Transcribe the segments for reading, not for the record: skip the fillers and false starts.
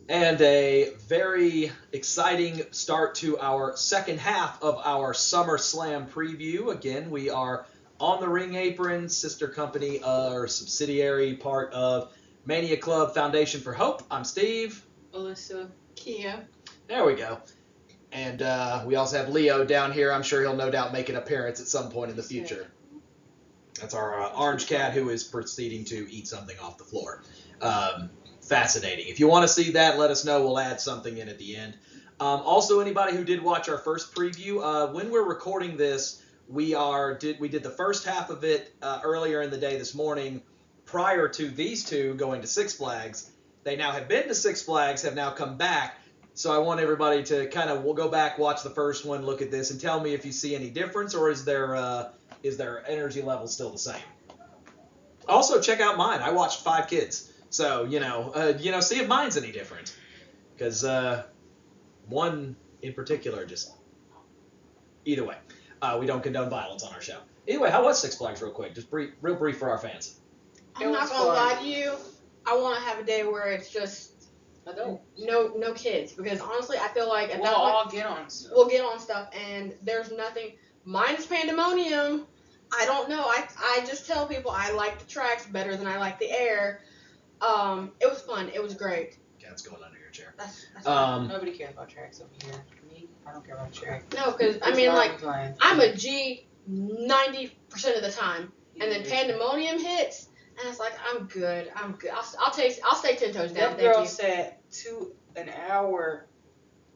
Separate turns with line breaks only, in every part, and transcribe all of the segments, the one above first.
And a very exciting start to our second half of our SummerSlam preview. Again, we are on the Ring Apron, sister company or subsidiary part of Mania Club Foundation for Hope. I'm Steve.
Alyssa.
Kia.
There we go. And we also have Leo down here. I'm sure he'll no doubt make an appearance at some point in the future. That's our orange cat who is proceeding to eat something off the floor. Fascinating. If you want to see that, let us know. We'll add something in at the end. Also, anybody who did watch our first preview, when we're recording this, we did the first half of it earlier in the day this morning, prior to these two going to Six Flags. They now have been to Six Flags, have now come back. So I want everybody to we'll go back, watch the first one, look at this, and tell me if you see any difference, or is their energy level still the same? Also, check out mine. I watched 5 kids. So, see if mine's any different. Because one in particular just... Either way, we don't condone violence on our show. Either way, how was Six Flags real quick? Just real brief for our fans.
I'm not going to lie to you. I want to have a day where it's just no kids. Because honestly, I feel like...
We'll all get on stuff.
We'll get on stuff, and there's nothing... Mine's pandemonium. I don't know. I just tell people I like the tracks better than I like the air. It was fun. It was great.
Cat's going under your chair.
That's
Nobody cares about tracks over here. Me, I don't care about tracks.
no, because I'm a G 90% of the time, and then pandemonium hits, and it's like I'm good. I'll stay 10 toes down.
That girl sat an hour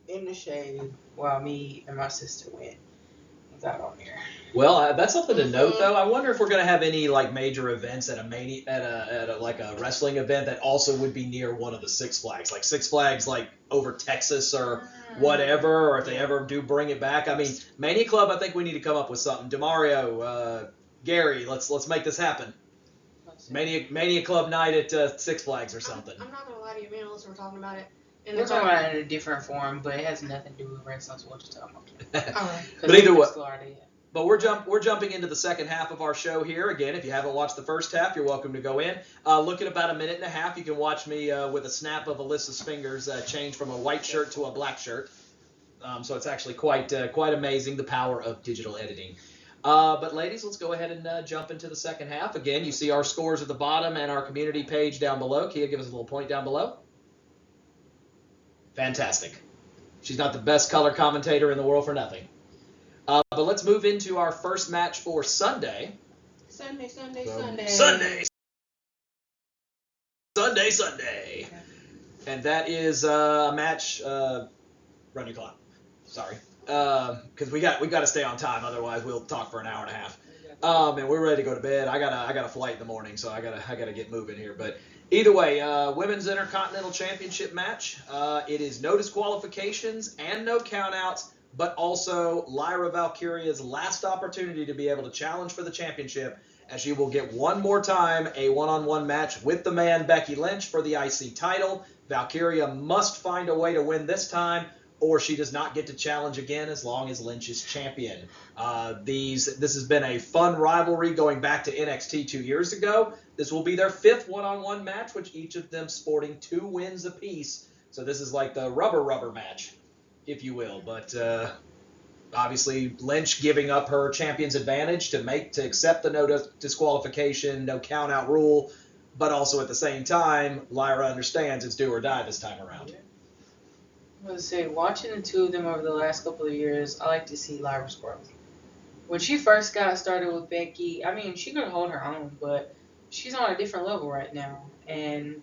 in the shade while me and my sister went. Got on here.
Well, that's something to note, though. I wonder if we're going to have any major events at a wrestling event that also would be near one of the Six Flags, like Six Flags, over Texas or whatever, or if they ever do bring it back. I mean, Mania Club, I think we need to come up with something. DeMario, Gary, let's make this happen. Mania Club night at Six Flags or something.
I'm not gonna lie to you, me and Alyssa were talking about it.
We're talking about it in a different form, but it has nothing to do with wrestling, so we'll just talk about it.
But either way, we're jumping into the second half of our show here. Again, if you haven't watched the first half, you're welcome to go in. Look at about a minute and a half. You can watch me with a snap of Alyssa's fingers change from a white shirt to a black shirt. So it's actually quite amazing, the power of digital editing. But ladies, let's go ahead and jump into the second half. Again, you see our scores at the bottom and our community page down below. Kia, give us a little point down below. Fantastic. She's not the best color commentator in the world for nothing. But let's move into our first match for Sunday.
Sunday.
And that is a match. Run your clock. Sorry. Because we got to stay on time. Otherwise, we'll talk for an hour and a half. And we're ready to go to bed. I got a flight in the morning, so I gotta get moving here. But either way, Women's Intercontinental Championship match. It is no disqualifications and no countouts, but also Lyra Valkyria's last opportunity to be able to challenge for the championship, as she will get one more time a one-on-one match with the man Becky Lynch for the IC title. Valkyria must find a way to win this time, or she does not get to challenge again as long as Lynch is champion. This has been a fun rivalry going back to NXT 2 years ago. This will be their 5th one-on-one match, with each of them sporting 2 wins apiece. So this is like the rubber match, if you will. But obviously Lynch giving up her champion's advantage to accept the no disqualification, no count-out rule. But also at the same time, Lyra understands it's do or die this time around.
I was going to say, watching the two of them over the last couple of years, I like to see Lyra's growth. When she first got started with Becky, I mean, she could hold her own, but she's on a different level right now. And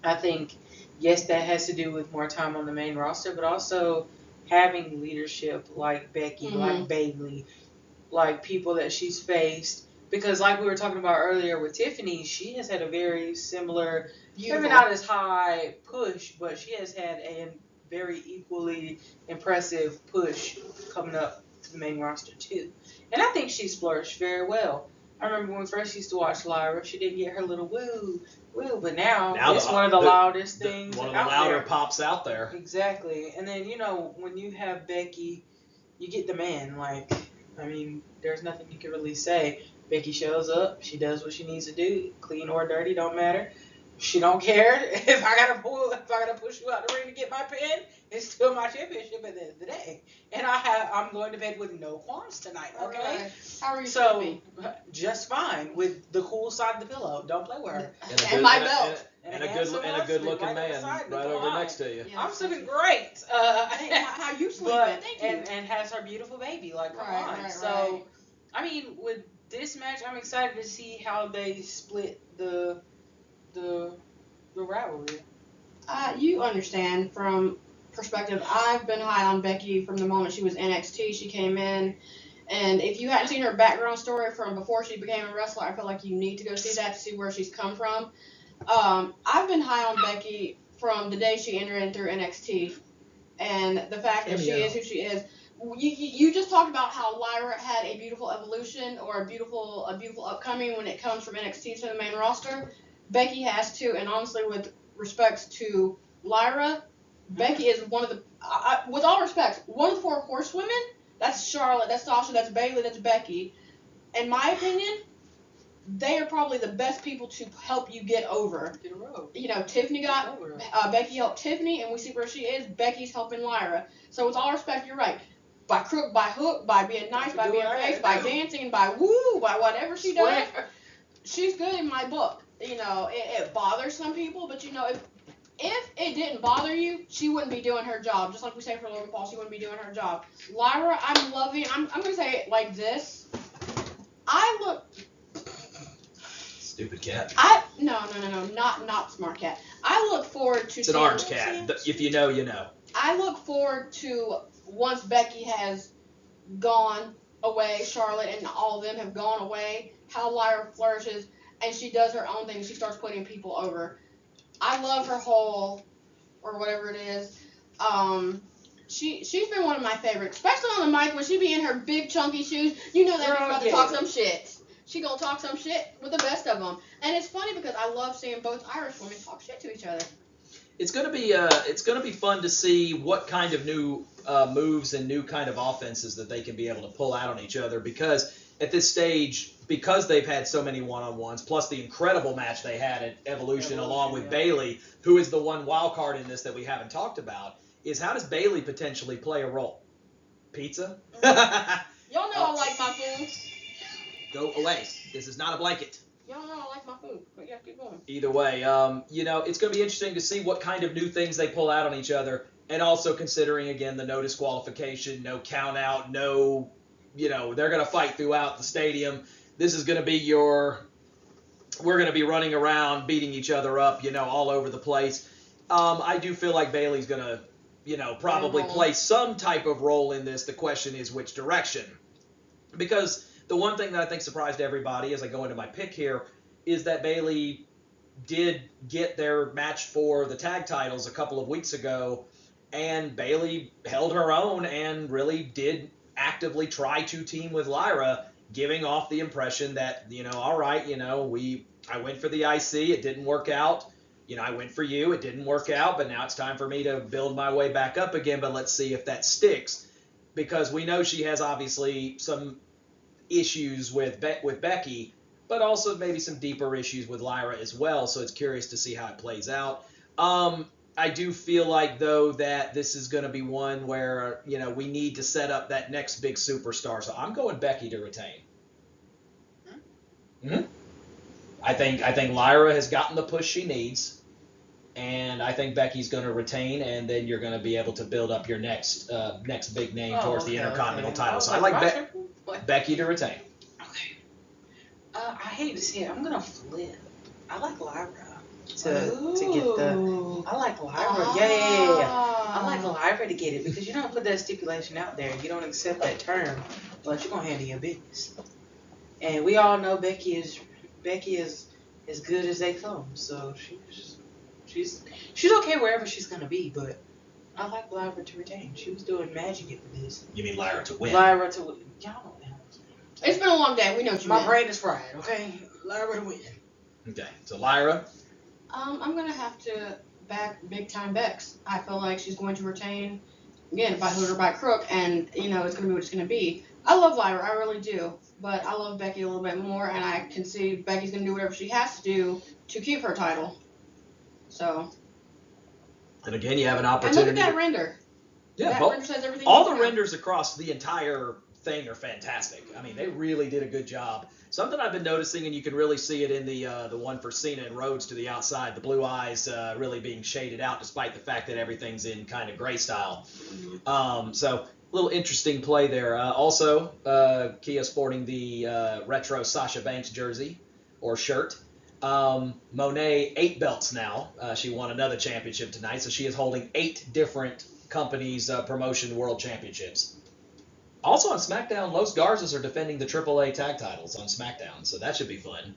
I think, yes, that has to do with more time on the main roster, but also having leadership like Becky, like Bayley, like people that she's faced. Because like we were talking about earlier with Tiffany, she has had a very similar, maybe not as high push, but she has had a very equally impressive push coming up to the main roster too. And I think she's flourished very well. I remember when we first used to watch Lyra, she didn't get her little woo, but now it's one of the loudest things.
One of the louder pops out there.
Exactly. And then, when you have Becky, you get the man. There's nothing you can really say. Becky shows up, she does what she needs to do, clean or dirty, don't matter. She don't care if I gotta push you out the ring to get my pin. It's still my championship at the end of the day, and I'm going to bed with no qualms tonight. Okay.
Right. How are you
So
sleeping?
just fine with the cool side of the pillow. Don't play with her.
And my belt.
And a good looking man right over next to you.
Yeah,
I'm sleeping great.
How you sleeping?
But,
Thank you.
and has her beautiful baby. Like, come on.
Right.
So, I mean, with this match, I'm excited to see how they split the rivalry.
You understand from perspective. I've been high on Becky from the moment she was NXT. She came in, and if you hadn't seen her background story from before she became a wrestler, I feel like you need to go see that to see where she's come from. I've been high on Becky from the day she entered in through NXT, and the fact that she is who she is. You just talked about how Lyra had a beautiful evolution or a beautiful upcoming when it comes from NXT to the main roster. Becky has too, and honestly, with respects to Lyra, Becky is one of the, with all respects, one of the 4 horsewomen. That's Charlotte, that's Sasha, that's Bayley, that's Becky. In my opinion, they are probably the best people to help you get over. You know, Tiffany got, Becky helped Tiffany, and we see where she is. Becky's helping Lyra. So with all respect, you're right. By crook, by hook, by being nice, by being fake, by dancing, by woo, by whatever she does, she's good in my book. You know, it bothers some people, but you know, if it didn't bother you, she wouldn't be doing her job. Just like we say for Logan Paul, she wouldn't be doing her job. Lyra, I'm loving. I'm gonna say it like this. I look.
Stupid cat.
No, not smart cat. I look forward to.
It's an orange cat. If you know, you know.
I look forward to once Becky has gone away, Charlotte and all of them have gone away, how Lyra flourishes and she does her own thing. She starts putting people over. I love her whole, or whatever it is. She's been one of my favorites, especially on the mic when she be in her big chunky shoes. You know that bitch about to talk some shit. She gonna talk some shit with the best of them. And it's funny because I love seeing both Irish women talk shit to each other.
It's gonna be fun to see what kind of new moves and new kind of offenses that they can be able to pull out on each other, because at this stage, because they've had so many one-on-ones, plus the incredible match they had at Evolution along with Bayley, who is the one wild card in this that we haven't talked about, is how does Bayley potentially play a role? Pizza?
Y'all know I like my food.
Go away. This is not a blanket.
Y'all know I like my food. But yeah, keep going.
Either way, it's going to be interesting to see what kind of new things they pull out on each other, and also considering, again, the no disqualification, no count out, no, they're going to fight throughout the stadium. This is going to be we're going to be running around, beating each other up, all over the place. I do feel like Bayley's going to, probably play some type of role in this. The question is which direction. Because the one thing that I think surprised everybody as I go into my pick here is that Bayley did get their match for the tag titles a couple of weeks ago, and Bayley held her own and really did actively try to team with Lyra, giving off the impression that, all right, I went for the IC, it didn't work out. I went for you, it didn't work out, but now it's time for me to build my way back up again, but let's see if that sticks. Because we know she has obviously some issues with Becky, but also maybe some deeper issues with Lyra as well, so it's curious to see how it plays out. I do feel like, though, that this is going to be one where, we need to set up that next big superstar, so I'm going Becky to retain. Mm-hmm. I think Lyra has gotten the push she needs, and I think Becky's going to retain, and then you're going to be able to build up your next big name towards the Intercontinental title. So I like Becky to retain.
Okay. I hate to see it. I'm going to flip. I like Lyra to get the... I like Lyra. Yeah. I like Lyra to get it, because you don't put that stipulation out there. You don't accept that term, but you're going to handle your business. And we all know Becky is as good as they come, so she's okay wherever she's gonna be. But I like Lyra to retain. She was doing magic with this.
You mean Lyra to win?
Lyra to win. Y'all know that.
It's been a long day. We know what you mean.
My brain is fried. Okay, Lyra to win.
Okay, so Lyra.
I'm gonna have to back big time Bex. I feel like she's going to retain again by hook or by crook, and it's gonna be what it's gonna be. I love Lyra, I really do. But I love Becky a little bit more, and I can see Becky's going to do whatever she has to do to keep her title. So.
And again, you have an
And
opportunity.
look at that render.
Yeah,
that render says everything.
all the renders across the entire thing are fantastic. I mean, they really did a good job. Something I've been noticing, and you can really see it in the one for Cena and Rhodes to the outside, the blue eyes really being shaded out, despite the fact that everything's in kind of gray style. So a little interesting play there. Also, Kia sporting the retro Sasha Banks jersey or shirt. Monet 8 belts now. She won another championship tonight, so she is holding 8 different companies' promotion world championships. Also on SmackDown, Los Garzas are defending the AAA tag titles on SmackDown, so that should be fun.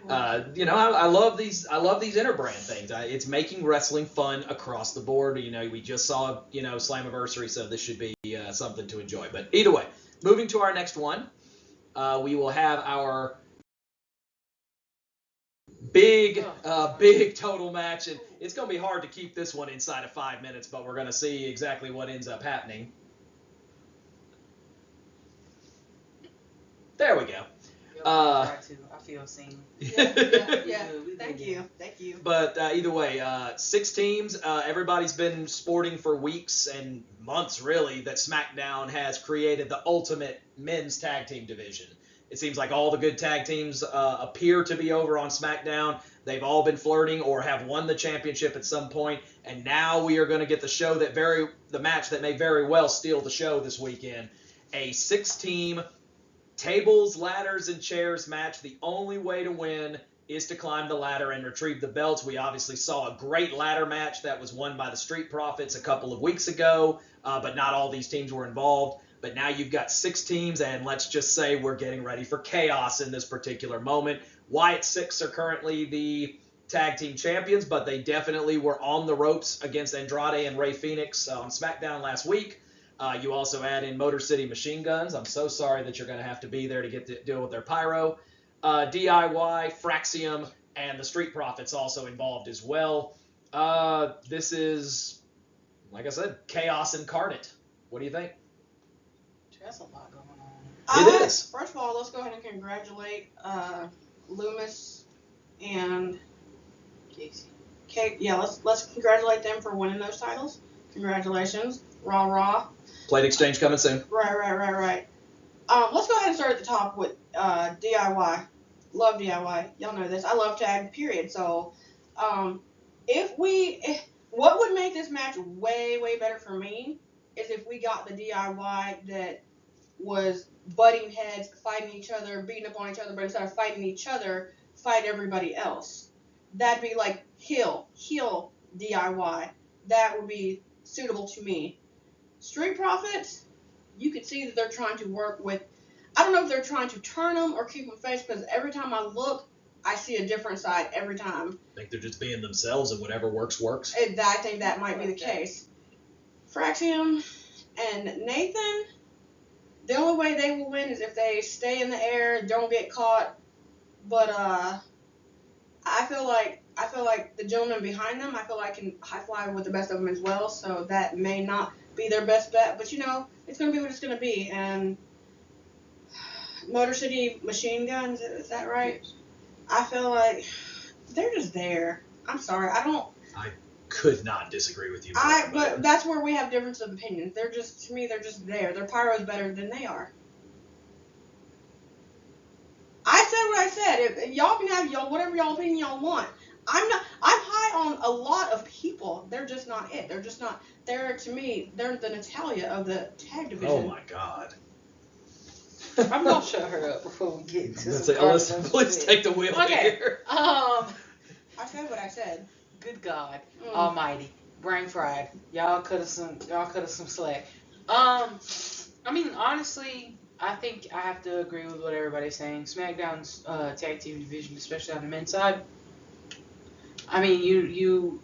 I love these interbrand things. It's making wrestling fun across the board. We just saw Slammiversary, so this should be something to enjoy. But either way, moving to our next one, we will have our big total match, and it's going to be hard to keep this one inside of 5 minutes, but we're going to see exactly what ends up happening. There we go.
I feel seen.
Yeah. Thank you.
But either way, 6 teams. Everybody's been sporting for weeks and months, really, that SmackDown has created the ultimate men's tag team division. It seems like all the good tag teams appear to be over on SmackDown. They've all been flirting or have won the championship at some point, and now we are going to get the match that may very well steal the show this weekend. A 6-team tables, ladders, and chairs match. The only way to win is to climb the ladder and retrieve the belts. We obviously saw a great ladder match that was won by the Street Profits a couple of weeks ago, but not all these teams were involved. But now you've got 6 teams, and let's just say we're getting ready for chaos in this particular moment. Wyatt 6 are currently the tag team champions, but they definitely were on the ropes against Andrade and Fenix on SmackDown last week. You also add in Motor City Machine Guns. I'm so sorry that you're going to have to be there to get to deal with their pyro. DIY, Fraxiom, and the Street Profits also involved as well. This is, like I said, chaos incarnate. What do you think?
That's a lot going on.
It is.
First of all, let's go ahead and congratulate Loomis and
Casey.
Yeah, let's congratulate them for winning those titles. Congratulations. Rah.
Plate exchange coming soon.
Right. Let's go ahead and start at the top with DIY. Love DIY. Y'all know this. I love tag, period. So, what would make this match way, way better for me is if we got the DIY that was butting heads, fighting each other, beating up on each other, but instead of fighting each other, fight everybody else. That'd be like heel DIY. That would be suitable to me. Street Profits, you could see that they're trying to work with, I don't know if they're trying to turn them or keep them face, because every time I look, I see a different side every time.
I think they're just being themselves, and whatever works.
I think that might be the case. Fraxiom and Nathan, the only way they will win is if they stay in the air, don't get caught. But I feel like the gentleman behind them, I feel like can high fly with the best of them as well. So that may not be their best bet, but it's gonna be what it's gonna be. And Motor City Machine Guns, is that right? I feel like they're just there. I'm sorry, I
could not disagree with you.
But that's where we have differences of opinions. They're just there. Their pyro is better than they are. I said what I said. Y'all can have whatever y'all opinion y'all want. I'm high on a lot of people. They're just not it. They're just not. To me, they're the Natalia of the tag division.
Oh my God.
I'm gonna shut her up before we get into
some Alyssa, please take the wheel here.
I said what I said.
Good God Almighty, brain fried. Y'all cut us some slack. I mean, honestly, I think I have to agree with what everybody's saying. SmackDown's tag team division, especially on the men's side. I mean,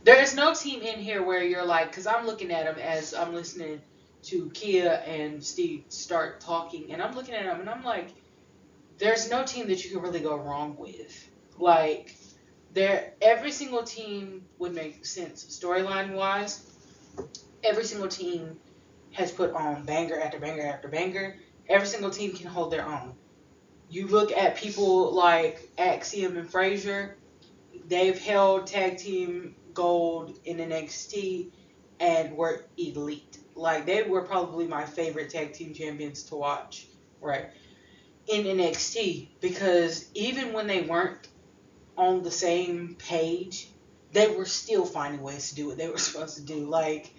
there is no team in here where you're like, because I'm looking at them as I'm listening to Kia and Steve start talking, and I'm looking at them and I'm like, there's no team that you can really go wrong with. Like, every single team would make sense storyline wise. Every single team has put on banger after banger after banger. Every single team can hold their own. You look at people like Axiom and Frazier, they've held tag team gold in NXT and were elite. Like, they were probably my favorite tag team champions to watch, right, in NXT, because even when they weren't on the same page, they were still finding ways to do what they were supposed to do. Like,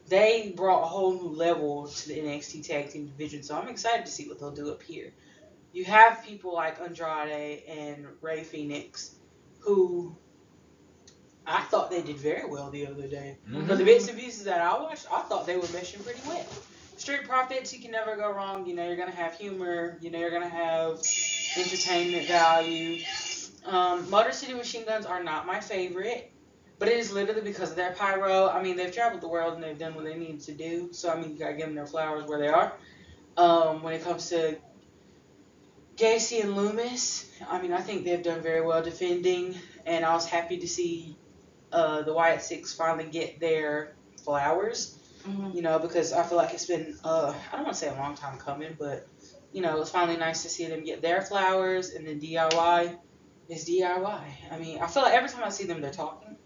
they brought a whole new level to the NXT tag team division, so I'm excited to see what they'll do up here. You have people like Andrade and Fenix, who I thought they did very well the other day.
Mm-hmm.
For the bits and pieces that I watched, I thought they were meshing pretty well. Street Profits, you can never go wrong. You know, you're going to have humor. You know, you're going to have entertainment value. Motor City Machine Guns are not my favorite, but it is literally because of their pyro. I mean, they've traveled the world and they've done what they need to do. So, I mean, you got to give them their flowers where they are. When it comes to Gacy and Loomis, I mean, I think they've done very well defending, and I was happy to see the Wyatt Six finally get their flowers.
Mm-hmm.
You know, because I feel like it's been, I don't want to say a long time coming, but, you know, it was finally nice to see them get their flowers, and then DIY is DIY. I mean, I feel like every time I see them, they're talking.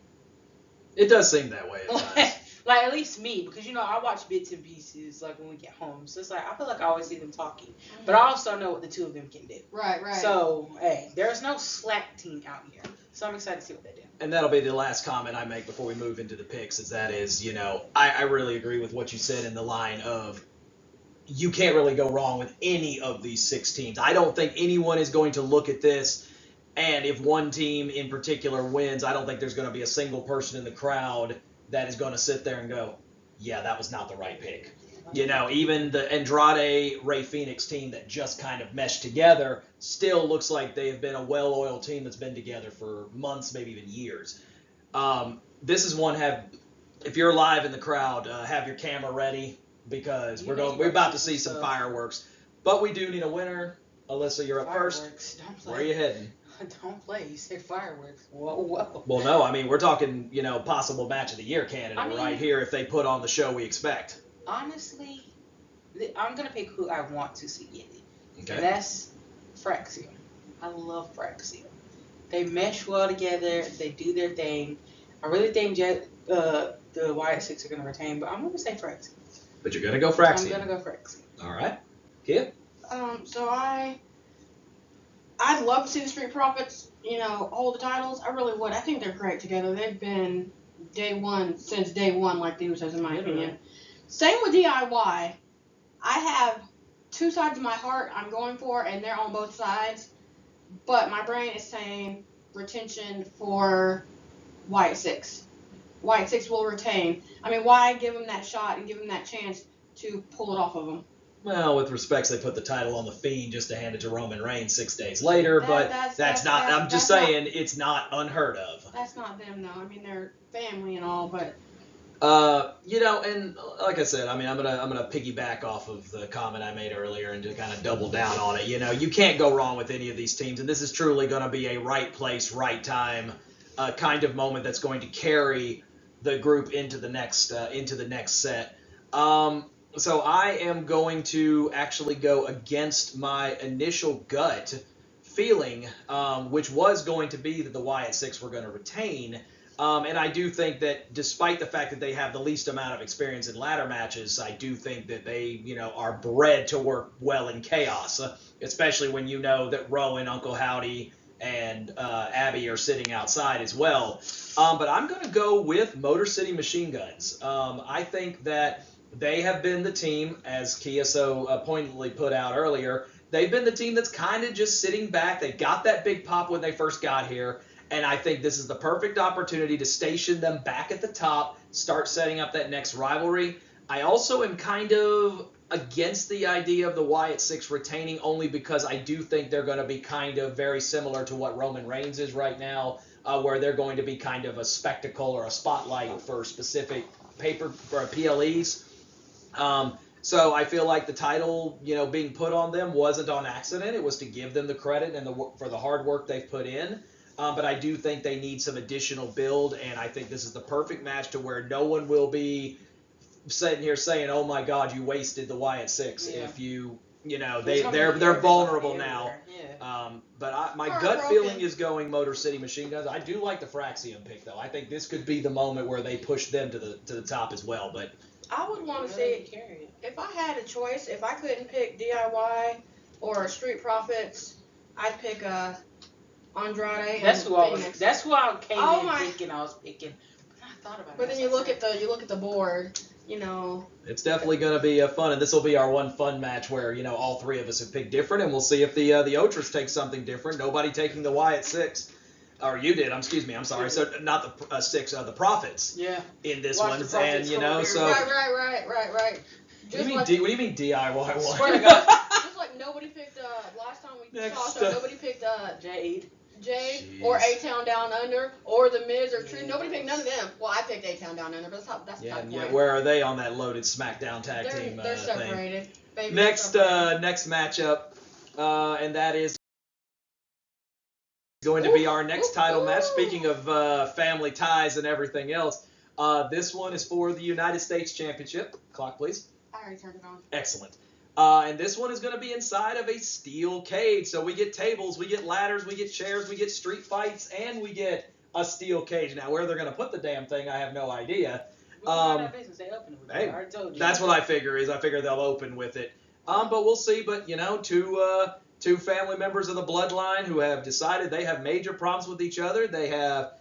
It does seem that way at times.
Like, at least me, because, you know, I watch bits and pieces, like, when we get home. So it's like, I feel like I always see them talking.
Mm-hmm.
But I also know what the two of them can do.
Right.
So, hey, there's no slack team out here. So I'm excited to see what they do.
And that'll be the last comment I make before we move into the picks, is, you know, I really agree with what you said in the line of you can't really go wrong with any of these 6 teams. I don't think anyone is going to look at this, and if one team in particular wins, I don't think there's going to be a single person in the crowd that is going to sit there and go, yeah, that was not the right pick. You know, even the Andrade Fenix team that just kind of meshed together still looks like they have been a well-oiled team that's been together for months, maybe even years. This is one, if you're live in the crowd, have your camera ready, because we're about to see some fireworks. But we do need a winner. Alyssa, you're up first.
Don't play.
Where are you heading?
Don't play. You said fireworks. Whoa.
Well, no, I mean, we're talking, you know, possible match of the year candidate right here if they put on the show we expect.
Honestly, I'm going to pick who I want to see in it.
Okay.
And that's Fraxiom. I love Fraxiom. They mesh well together. They do their thing. I really think the Wyatt Six are going to retain, but I'm going to say Fraxiom.
But you're going to go Fraxiom.
I'm going to go Fraxiom.
All right. Kia?
So I'd love to see the Street Profits, you know, hold the titles. I really would. I think they're great together. They've been since day one, like the Usos, in my opinion. Same with DIY. I have 2 sides of my heart I'm going for, and they're on both sides. But my brain is saying retention for Wyatt Six. Wyatt Six will retain. I mean, why give them that shot and give them that chance to pull it off of them?
Well, with respects, they put the title on the Fiend just to hand it to Roman Reigns 6 days later, that's not. I'm just saying it's not unheard of.
That's not them, though. I mean, they're family and all, but.
You know, and like I said, I mean, I'm gonna piggyback off of the comment I made earlier and to kind of double down on it. You know, you can't go wrong with any of these teams, and this is truly going to be a right place, right time kind of moment that's going to carry the group into the next set. So I am going to actually go against my initial gut feeling, which was going to be that the Wyatt Six were going to retain. And I do think that despite the fact that they have the least amount of experience in ladder matches, I do think that they, you know, are bred to work well in chaos, especially when you know that Rowan, Uncle Howdy, and Abby are sitting outside as well. But I'm going to go with Motor City Machine Guns. I think that they have been the team, as Kia so poignantly put out earlier, they've been the team that's kind of just sitting back. They got that big pop when they first got here, and I think this is the perfect opportunity to station them back at the top, start setting up that next rivalry. I also am kind of against the idea of the Wyatt Six retaining, only because I do think they're going to be kind of very similar to what Roman Reigns is right now, where they're going to be kind of a spectacle or a spotlight for specific PLEs. So I feel like the title, you know, being put on them wasn't on accident. It was to give them the credit and for the hard work they've put in. But I do think they need some additional build, and I think this is the perfect match to where no one will be sitting here saying, "Oh my God, you wasted the Wyatt Six."
Yeah.
If you know, they're vulnerable now.
Yeah.
But my gut
Heartbroken.
feeling is going Motor City Machine Guns. I do like the Fraxiom pick though. I think this could be the moment where they push them to the top as well. But
I would want to see, if I had a choice, if I couldn't pick DIY or Street Profits, I'd pick Andrade.
That's
and
who I
Fenix.
was. That's who I came
Oh
in
my-
thinking. I was picking. But I thought about it.
But then you look at the board,
it's definitely going to be fun, and this will be our one fun match where all three of us have picked different, and we'll see if the OTRAs take something different. Nobody taking the Wyatt 6. Or you did, excuse me, I'm sorry. So not the 6, the Profits.
Yeah.
In this
Watch
one,
the Profits
and
go here.
so.
Right.
What do you mean DIY one?
Swear to God.
Just like nobody picked last time we
Next,
saw, so nobody picked
Jade.
Jade or A-Town Down Under or The Miz or Truth.
Yeah.
Nobody picked none of them. Well, I picked A-Town Down Under, but that's
Yeah,
not the point.
where are they on that loaded SmackDown tag
They're,
team
they're
thing?
separated. Baby,
Next
they're separated.
matchup, and that is going to be our next title match. Speaking of family ties and everything else, this one is for the United States Championship. Clock, please.
I already turned it on.
Excellent. And this one is going to be inside of a steel cage. So we get tables, we get ladders, we get chairs, we get street fights, and we get a steel cage. Now, where they're going to put the damn thing, I have no idea.
They open it with
Hey,
I already told you.
That's what I figure they'll open with it. But we'll see. But, two family members of the bloodline who have decided they have major problems with each other. They have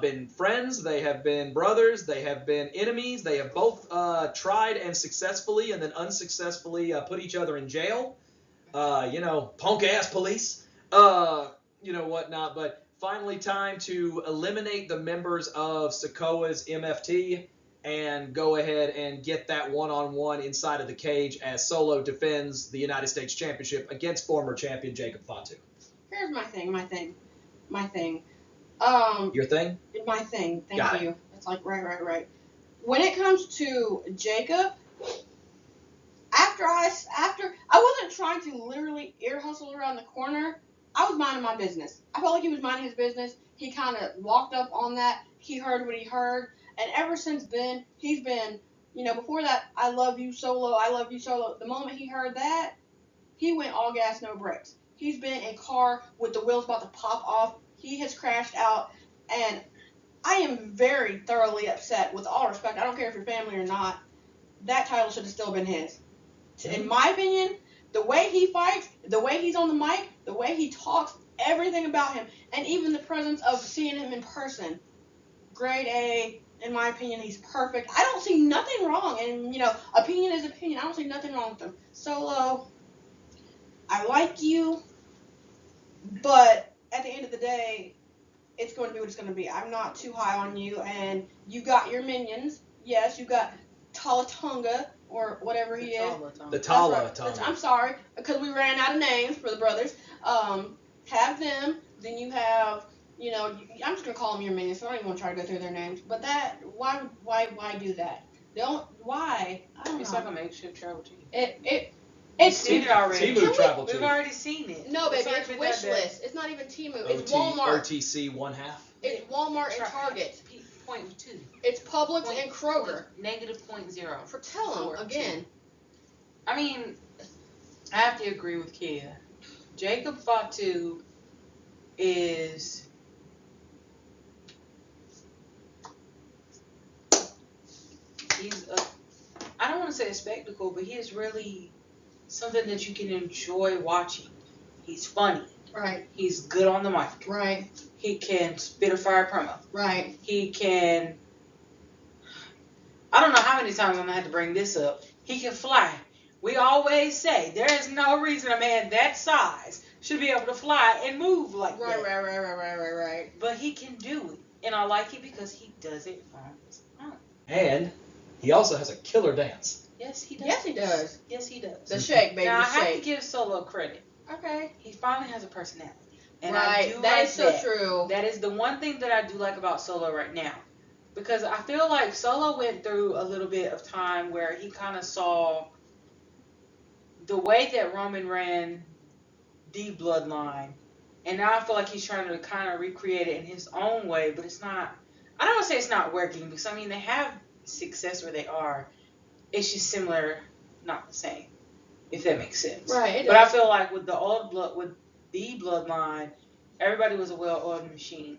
been friends. They have been brothers. They have been enemies. They have both tried and successfully and then unsuccessfully put each other in jail. Punk-ass police. Whatnot. But finally time to eliminate the members of Sikoa's MFT and go ahead and get that one-on-one inside of the cage as Solo defends the United States Championship against former champion Jacob Fatu.
Here's my thing.
Your thing?
My thing.
Got
Thank you. It's like, right. When it comes to Jacob, after I wasn't trying to literally ear hustle around the corner. I was minding my business. I felt like he was minding his business. He kind of walked up on that. He heard what he heard. And ever since then, he's been, before that, I love you, Solo. The moment he heard that, he went all gas, no brakes. He's been in a car with the wheels about to pop off. He has crashed out. And I am very thoroughly upset. With all respect, I don't care if you're family or not. That title should have still been his. In my opinion, the way he fights, the way he's on the mic, the way he talks, everything about him, and even the presence of seeing him in person, grade A. In my opinion, he's perfect. I don't see nothing wrong. And, opinion is opinion. I don't see nothing wrong with him. Solo, I like you, but at the end of the day, it's going to be what it's going to be. I'm not too high on you, and you got your minions. Yes, you got Talatonga, or whatever he is.
The Tala.
I'm sorry, because we ran out of names for the brothers. Have them. Then you have, I'm just gonna call them your minions. So I don't even want to try to go through their names. But why do that? Why? I don't know.
It's like a makeshift travel team.
It's
seen it already.
Timu travel team.
We've already seen it.
No, baby, it's
been
wish
that bad.
list. It's not even Timu. It's Walmart.
OTC 1/2.
It's Walmart and Target.
0.2.
It's Publix and Kroger.
-0.0.
Tell them again.
I mean, I have to agree with Kia. Jacob Fatu is I don't want to say a spectacle, but he is really something that you can enjoy watching. He's funny.
Right.
He's good on the mic.
Right.
He can spit a fire promo.
Right.
He can, I don't know how many times I'm going to have to bring this up. He can fly. We always say there is no reason a man that size should be able to fly and move like that.
Right.
But he can do it. And I like it because he does it on his own.
And he also has a killer dance.
Yes, he does.
Yes, he does.
The
The shake, baby.
Now, I
the
have
shake.
to give Solo credit.
Okay.
He finally has a personality. And
right.
I do
That
like
is so
that.
true.
That is the one thing that I do like about Solo right now. Because I feel like Solo went through a little bit of time where he kind of saw the way that Roman ran the bloodline. And now I feel like he's trying to kind of recreate it in his own way. But it's not, I don't want to say it's not working. Because, I mean, they have success where they are. It's just similar, not the same. If that makes sense.
Right.
But I feel like with the old blood, with the bloodline, everybody was a well-oiled machine.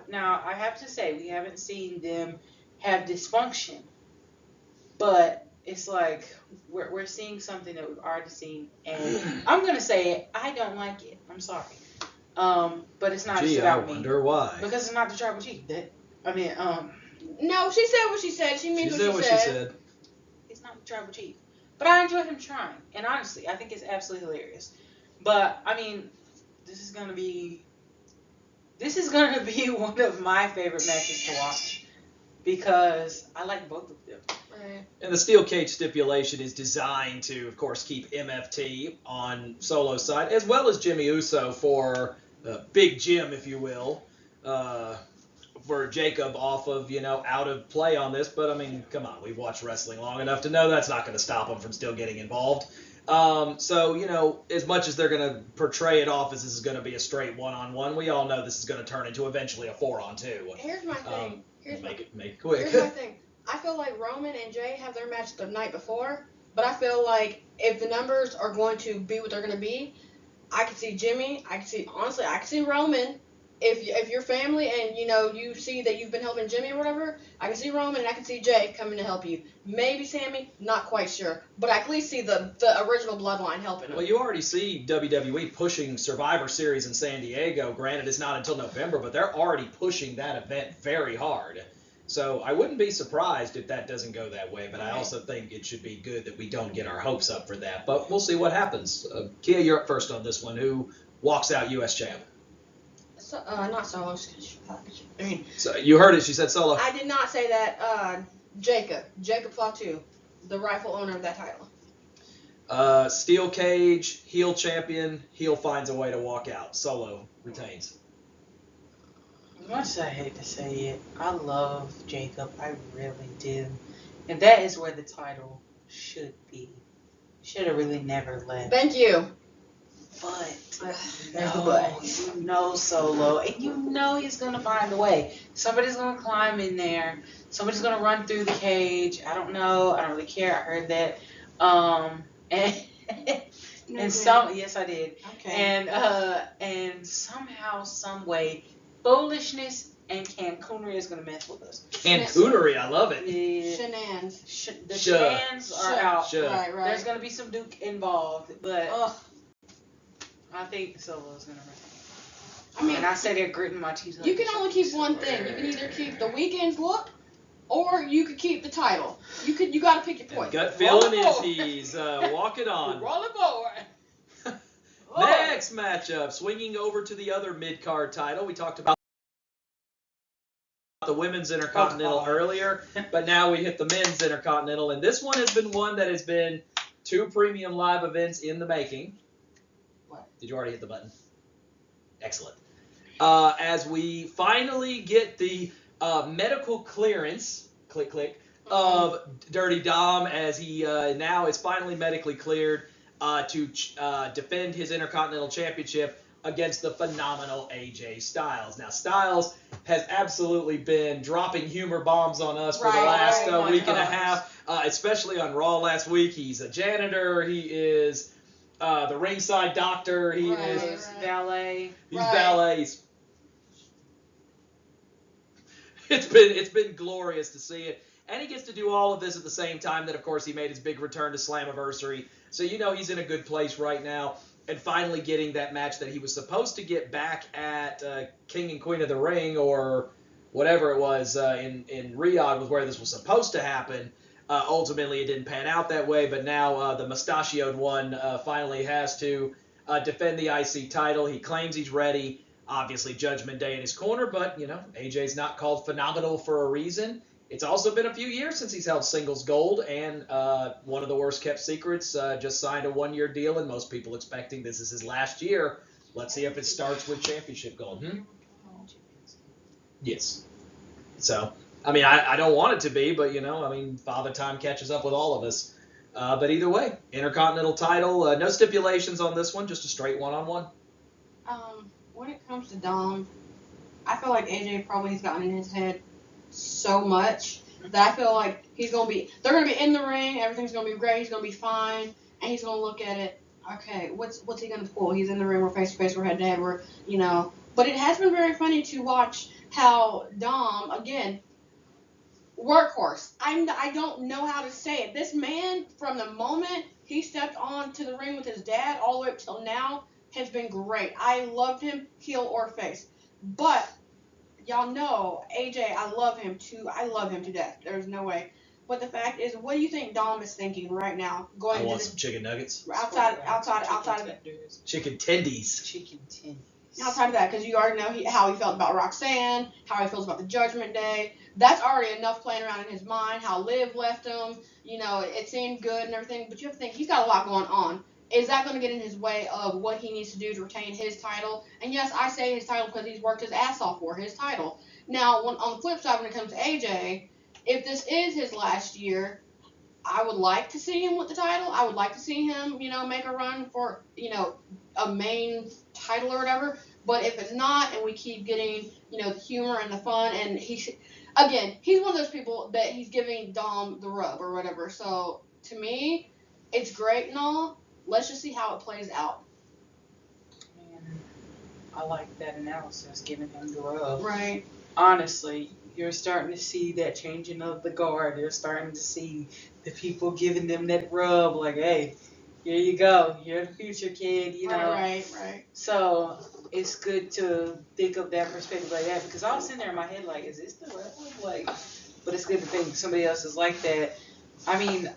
Now, I have to say, we haven't seen them have dysfunction, but it's like we're seeing something that we've already seen, and I'm gonna say it. I don't like it. I'm sorry, but it's not just about me.
I wonder why.
Because it's not the tribal chief.
No, she said what she said. She means what she said.
It's not the tribal chief, but I enjoy him trying, and honestly, I think it's absolutely hilarious. But I mean, this is gonna be one of my favorite matches to watch because I like both of them.
Right.
And the steel cage stipulation is designed to, of course, keep MFT on Solo's side, as well as Jimmy Uso for Big Jim, if you will, for Jacob off of, out of play on this. But, I mean, come on, we've watched wrestling long enough to know that's not going to stop him from still getting involved. So, as much as they're going to portray it off as this is going to be a straight one-on-one, we all know this is going to turn into eventually a 4-on-2.
Here's my thing.
Make it quick.
Here's my thing. I feel like Roman and Jay have their match the night before, but I feel like if the numbers are going to be what they're going to be, I could see Jimmy. I could see Roman. If you're family and you see that you've been helping Jimmy or whatever, I can see Roman and I can see Jay coming to help you. Maybe Sammy, not quite sure, but I can at least see the original bloodline helping him.
Well, you already see WWE pushing Survivor Series in San Diego. Granted, it's not until November, but they're already pushing that event very hard. So I wouldn't be surprised if that doesn't go that way, but I also think it should be good that we don't get our hopes up for that. But we'll see what happens. Kia, you're up first on this one. Who walks out U.S. champ?
Not Solo.
So you heard it. She said Solo.
I did not say that. Jacob Fatu, the rightful owner of that title.
Steel cage, heel champion. Heel finds a way to walk out. Solo retains.
As much as I hate to say it, I love Jacob. I really do. And that is where the title should be. Should have really never left.
Thank you.
But,
there's the but.
Solo. And he's going to find a way. Somebody's going to climb in there. Somebody's going to run through the cage. I don't know. I don't really care. I heard that. Yes, I did.
Okay.
And somehow, some way, foolishness and Cancoonery is going to mess with us.
Cancoonery, I love it.
Shenanigans.
The shenanigans are out.
Right.
There's going to be some Duke involved, but I think Solo's going to retain. And I said it gritting my teeth.
You can only keep one thing. You can either keep the weekend's look, or you could keep the title. You got to pick your point.
Gut feeling is he's walking on.
Rolling forward.
Next matchup, swinging over to the other mid-card title. We talked about the women's Intercontinental earlier, but now we hit the men's Intercontinental, and this one has been one that has been 2 premium live events in the making.
What?
Did you already hit the button? Excellent. As we finally get the medical clearance, click, of Dirty Dom, as he now is finally medically cleared to defend his Intercontinental Championship against the phenomenal AJ Styles. Now, Styles has absolutely been dropping humor bombs on us for the last week and a half, especially on Raw last week. He's a janitor. He is the ringside doctor. He is
valet.
He's valet. It's been glorious to see it. And he gets to do all of this at the same time that, of course, he made his big return to Slammiversary. So he's in a good place right now. And finally getting that match that he was supposed to get back at King and Queen of the Ring, or whatever it was in Riyadh was where this was supposed to happen. Ultimately, it didn't pan out that way. But now the mustachioed one finally has to defend the IC title. He claims he's ready. Obviously, Judgment Day in his corner. But, AJ's not called phenomenal for a reason. It's also been a few years since he's held singles gold, and one of the worst-kept secrets, just signed a 1-year deal, and most people expecting this is his last year. Let's see if it starts with championship gold. Yes. So, I don't want it to be, but, Father Time catches up with all of us. But either way, Intercontinental title, no stipulations on this one, just a straight one-on-one.
When it comes to Dom, I feel like AJ probably has gotten in his head so much that I feel like they're going to be in the ring, everything's going to be great, he's going to be fine, and he's going to look at it, okay, what's he gonna pull? He's in the ring, we're face to face, we're head to head, we're, you know. But it has been very funny to watch how Dom, again, workhorse. I don't know how to say it. This man, from the moment he stepped onto the ring with his dad all the way up till now, has been great. I loved him, heel or face. But y'all know AJ, I love him to death. There's no way. But the fact is, what do you think Dom is thinking right now?
I want some chicken nuggets.
Outside of it.
Chicken tendies.
Chicken tendies.
Outside of that, because you already know how he felt about Roxanne, how he feels about the Judgment Day. That's already enough playing around in his mind. How Liv left him, you know, it seemed good and everything. But you have to think, he's got a lot going on. Is that going to get in his way of what he needs to do to retain his title? And yes, I say his title because he's worked his ass off for his title. Now, on the flip side, when it comes to AJ, if this is his last year, I would like to see him with the title. I would like to see him, you know, make a run for, you know, a main title or whatever. But if it's not, and we keep getting, you know, the humor and the fun, and he's one of those people that he's giving Dom the rub or whatever. So to me, it's great and all. Let's just see how it plays out.
Man, I like that analysis, giving him the rub.
Right.
Honestly, you're starting to see that changing of the guard. You're starting to see the people giving them that rub, like, hey, here you go. You're the future kid, you know.
Right.
So it's good to think of that perspective like that, because I was sitting there in my head like, is this the rub? Like, but it's good to think somebody else is like that. I mean,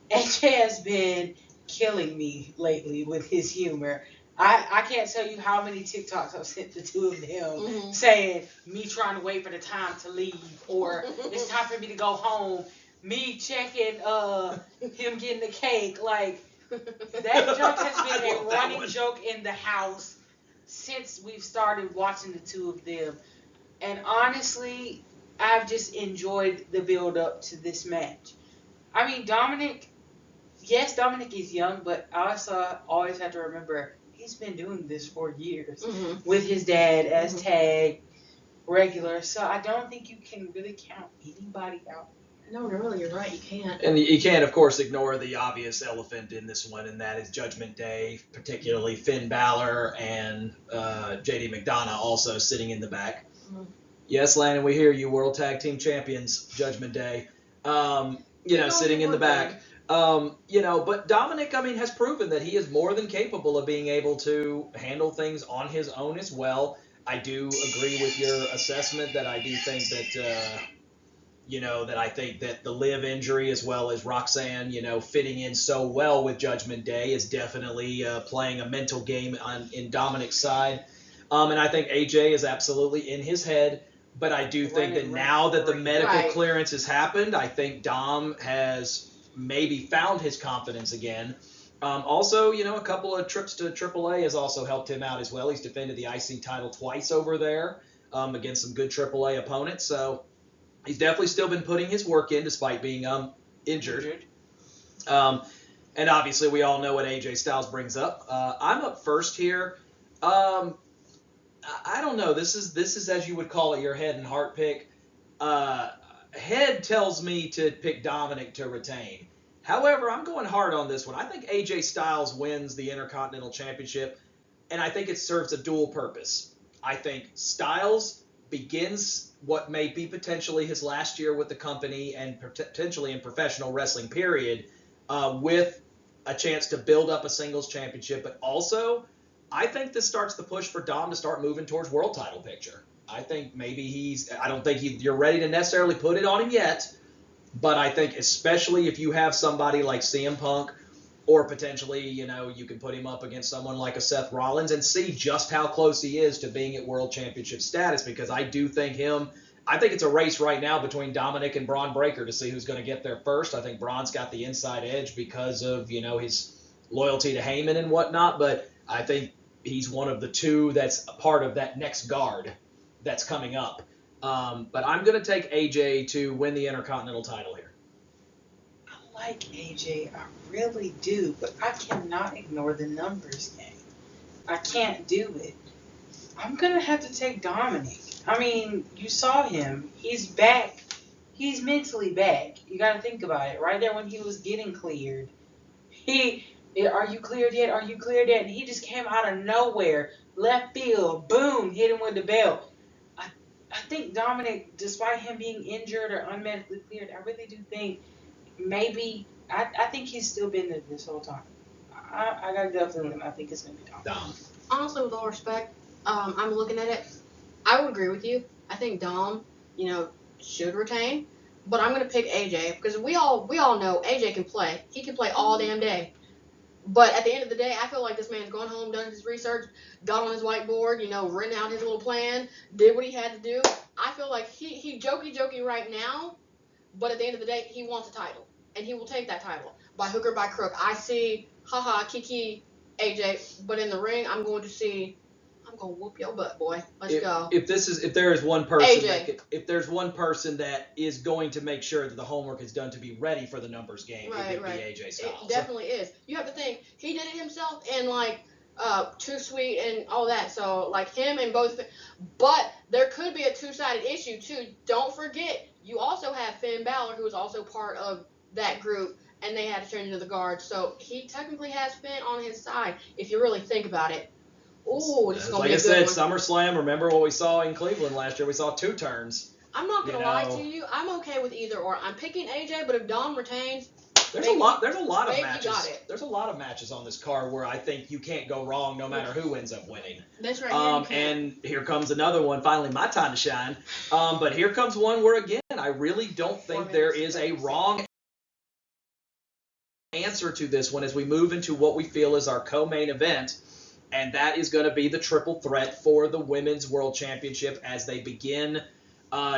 AJ has been killing me lately with his humor. I can't tell you how many TikToks I've sent the two of them saying me trying to wait for the time to leave, or it's time for me to go home. Me checking him getting the cake. Like, that joke has been a running joke in the house since we've started watching the two of them. And honestly, I've just enjoyed the build up to this match. I mean, Dominik is young, but I also always have to remember he's been doing this for years with his dad as tag regular. So I don't think you can really count anybody out.
No, really, you're right. You can't.
And you can't, of course, ignore the obvious elephant in this one, and that is Judgment Day, particularly Finn Balor and JD McDonough also sitting in the back. Yes, Landon, we hear you, World Tag Team Champions, Judgment Day. Sitting in the back. But Dominik, I mean, has proven that he is more than capable of being able to handle things on his own as well. I do agree with your assessment that I do think that, that I think that the Liv injury as well as Roxanne, fitting in so well with Judgment Day is definitely playing a mental game in Dominik's side. And I think AJ is absolutely in his head. But I do think that now that the medical clearance has happened, I think Dom has maybe found his confidence again. Also, a couple of trips to AAA has also helped him out as well. He's defended the IC title twice over there against some good AAA opponents. So he's definitely still been putting his work in despite being injured. And obviously we all know what AJ Styles brings up. I'm up first here. I don't know. This is as you would call it your head and heart pick. Head tells me to pick Dominik to retain. However, I'm going hard on this one. I think AJ Styles wins the Intercontinental Championship, and I think it serves a dual purpose. I think Styles begins what may be potentially his last year with the company and potentially in professional wrestling, period, with a chance to build up a singles championship, but also I think this starts the push for Dom to start moving towards world title picture. I think maybe I don't think you're ready to necessarily put it on him yet, but I think especially if you have somebody like CM Punk or potentially, you can put him up against someone like a Seth Rollins and see just how close he is to being at world championship status, because I do think I think it's a race right now between Dominik and Braun Breaker to see who's going to get there first. I think Braun's got the inside edge because of, his loyalty to Heyman and whatnot, but I think he's one of the two that's a part of that next guard that's coming up. But I'm going to take AJ to win the Intercontinental title here.
I like AJ. I really do. But I cannot ignore the numbers game. I can't do it. I'm going to have to take Dominik. I mean, you saw him. He's back. He's mentally back. You got to think about it. Right there when he was getting cleared, he Are you cleared yet? Are you cleared yet? And he just came out of nowhere, left field, boom, hit him with the belt. I think Dominik, despite him being injured or unmedically cleared, I really do think maybe I think he's still been there this whole time. I got a gut feeling. I think it's gonna be Dom.
Honestly, with all respect, I'm looking at it. I would agree with you. I think Dom, should retain, but I'm gonna pick AJ because we all know AJ can play. He can play all damn day. But at the end of the day, I feel like this man's gone home, done his research, got on his whiteboard, written out his little plan, did what he had to do. I feel like he jokey right now, but at the end of the day, he wants a title, and he will take that title by hook or by crook. I see, Kiki, AJ, but in the ring, I'm going to whoop your butt, boy. Let's go.
If there is one person
AJ.
if there's one person that is going to make sure that the homework is done to be ready for the numbers game, it would be AJ Styles.
It definitely is. You have to think he did it himself and Too Sweet and all that. So him and both, but there could be a two-sided issue too. Don't forget, you also have Finn Balor, who is also part of that group, and they had to turn into the Guard. So he technically has Finn on his side if you really think about it. Ooh, this is gonna be a good one.
Like I said, SummerSlam. Remember what we saw in Cleveland last year? We saw 2 turns.
I'm not gonna lie to you. I'm okay with either or. I'm picking AJ, but if Dom retains,
there's a lot of matches.
Got it.
There's a lot of matches on this card where I think you can't go wrong no matter who ends up winning.
That's right.
And here comes another one. Finally, my time to shine. But here comes one where again, I really don't think there is a wrong answer to this one as we move into what we feel is our co-main event. And that is going to be the triple threat for the Women's World Championship as they begin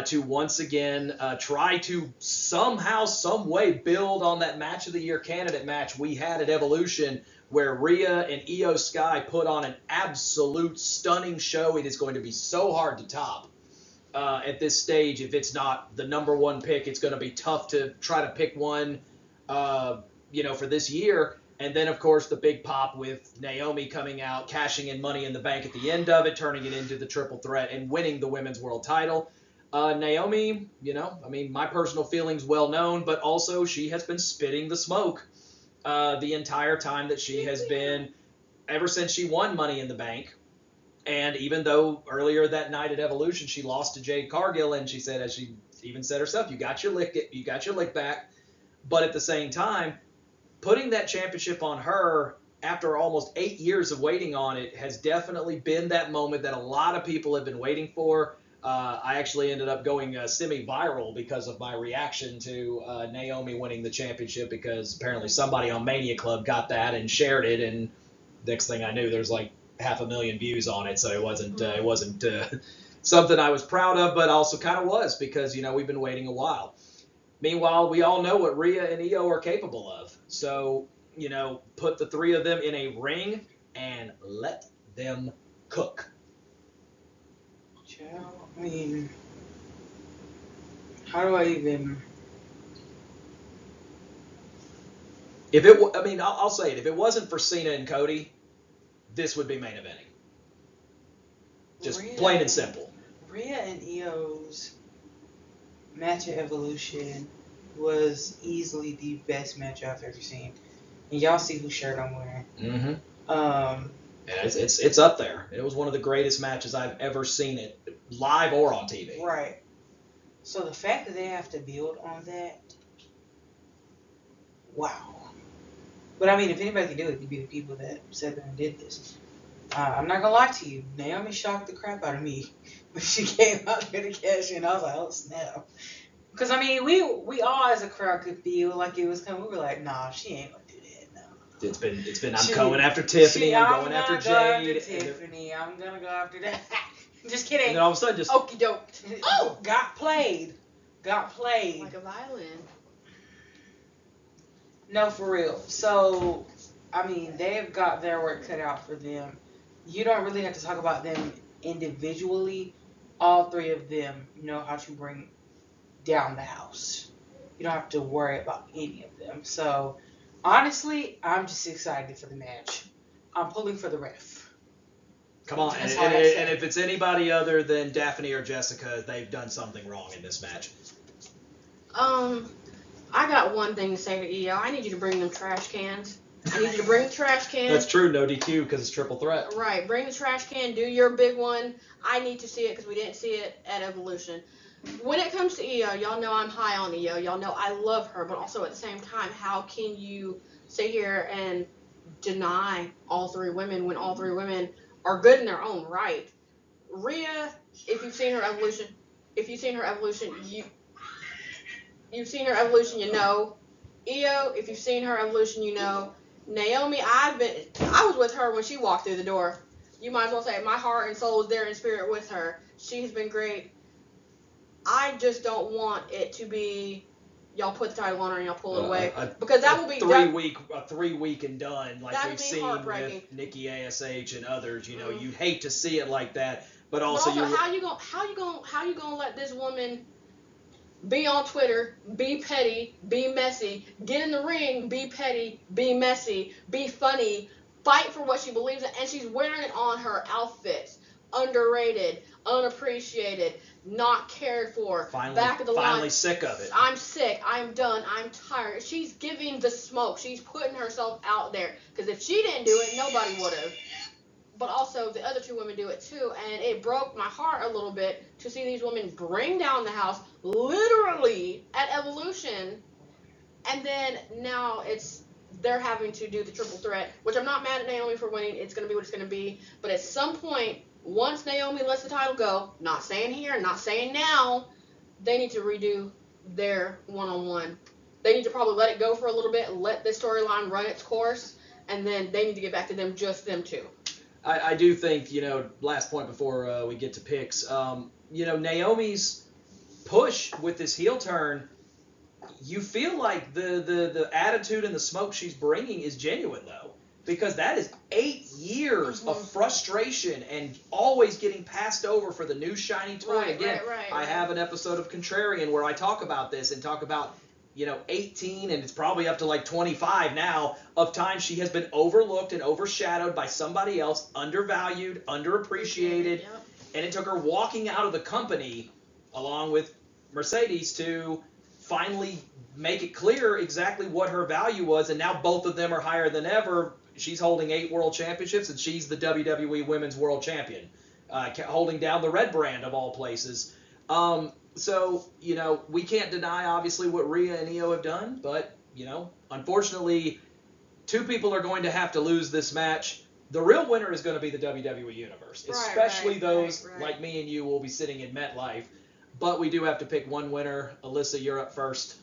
to once again try to somehow, some way build on that Match of the Year candidate match we had at Evolution where Rhea and Io Sky put on an absolute stunning show. It is going to be so hard to top at this stage. If it's not the number one pick, it's going to be tough to try to pick one, for this year. And then, of course, the big pop with Naomi coming out, cashing in Money in the Bank at the end of it, turning it into the triple threat and winning the Women's World title. Naomi, my personal feelings well known, but also she has been spitting the smoke the entire time that she has been, ever since she won Money in the Bank. And even though earlier that night at Evolution she lost to Jade Cargill, and she said, as she even said herself, you got your lick back. But at the same time, putting that championship on her after almost 8 years of waiting on it has definitely been that moment that a lot of people have been waiting for. I actually ended up going semi-viral because of my reaction to Naomi winning the championship, because apparently somebody on Mania Club got that and shared it, and next thing I knew, there's 500,000 views on it. So it wasn't something I was proud of, but also kind of was, because we've been waiting a while. Meanwhile, we all know what Rhea and Io are capable of. So, put the three of them in a ring and let them cook.
How do I even...
I'll say it. If it wasn't for Cena and Cody, this would be main eventing. Just plain and simple.
Rhea and Io's match at Evolution was easily the best match I've ever seen. And y'all see whose shirt I'm wearing.
Mm-hmm. It's up there. It was one of the greatest matches I've ever seen it, live or on TV.
Right. So the fact that they have to build on that, wow. But if anybody can do it, it'd be the people that said that and did this. I'm not gonna lie to you, Naomi shocked the crap out of me when she came out there to cash in. I was like, oh snap. Because we all as a crowd could feel like it was coming. We were like, nah, she ain't gonna do that. No.
It's been. I'm going after Tiffany. I'm going after Jade.
Tiffany. I'm gonna go after that. Just kidding.
And then all of a sudden, just
okie doke.
Oh, got played.
Like a violin.
No, for real. So, they've got their work cut out for them. You don't really have to talk about them individually. All three of them know how to bring down the house. You don't have to worry about any of them. So, honestly, I'm just excited for the match. I'm pulling for the ref.
Come on, and if it's anybody other than Daphne or Jessica, they've done something wrong in this match.
I got one thing to say to Io. I need you to bring them trash cans. You need to bring the trash can.
That's true. No DQ because it's triple threat.
Right. Bring the trash can. Do your big one. I need to see it because we didn't see it at Evolution. When it comes to Io, y'all know I'm high on Io. Y'all know I love her, but also at the same time, how can you sit here and deny all three women when all three women are good in their own right? Rhea, if you've seen her Evolution, you've seen her Evolution, you know. Io, if you've seen her Evolution, you know. Naomi, I was with her when she walked through the door. You might as well say my heart and soul is there in spirit with her. She's been great. I just don't want it to be y'all put the title on her and y'all pull it away because that will be
a 3 week and done like we've seen with Nikki ASH and others. You know, you hate to see it like that, but also
how you gonna let this woman be on Twitter, be petty, be messy, get in the ring, be petty, be messy, be funny, fight for what she believes in, and she's wearing it on her outfits. Underrated, unappreciated, not cared for, back of the line.
Finally sick of it.
I'm sick. I'm done. I'm tired. She's giving the smoke. She's putting herself out there. Because if she didn't do it, nobody would have. But also, the other two women do it too. And it broke my heart a little bit to see these women bring down the house, literally, at Evolution. And then now they're having to do the triple threat, which I'm not mad at Naomi for winning. It's going to be what it's going to be. But at some point, once Naomi lets the title go, not saying here, not saying now, they need to redo their one-on-one. They need to probably let it go for a little bit, let this storyline run its course, and then they need to get back to them two.
I do think, last point before we get to picks, Naomi's push with this heel turn, you feel like the attitude and the smoke she's bringing is genuine, though. Because that is 8 years of frustration and always getting passed over for the new shiny toy. Right. I have an episode of Contrarian where I talk about this and talk about, 18, and it's probably up to like 25 now, of times she has been overlooked and overshadowed by somebody else, undervalued, underappreciated, and it took her walking out of the company, along with Mercedes, to finally make it clear exactly what her value was, and now both of them are higher than ever. She's holding 8 world championships, and she's the WWE Women's World Champion, holding down the red brand of all places. So, we can't deny, obviously, what Rhea and Io have done, but, unfortunately, 2 people are going to have to lose this match. The real winner is going to be the WWE Universe, especially those like me and you will be sitting in MetLife. But we do have to pick one winner. Alyssa, you're up first.